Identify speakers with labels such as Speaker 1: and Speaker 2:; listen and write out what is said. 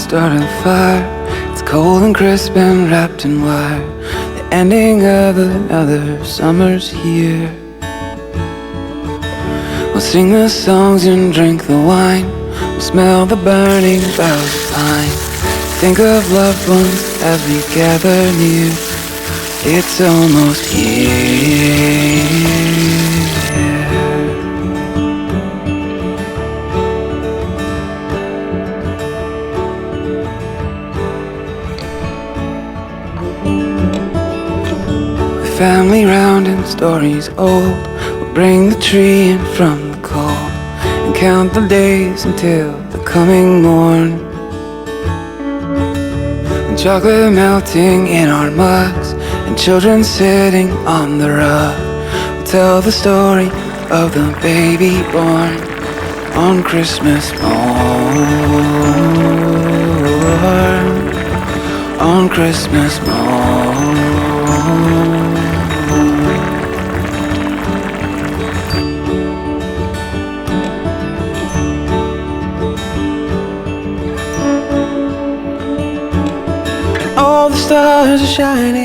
Speaker 1: start a fire. It's cold and crisp and wrapped in wire. The ending of another summer's here. We'll sing the songs and drink the wine. We'll smell the burning boughs of pine. Think of loved ones as we gather near. It's almost here. Family round and stories old. We'll bring the tree in from the cold and count the days until the coming morn. And chocolate melting in our mugs and children sitting on the rug. We'll tell the story of the baby born on Christmas morn. On Christmas morn. All the stars are shining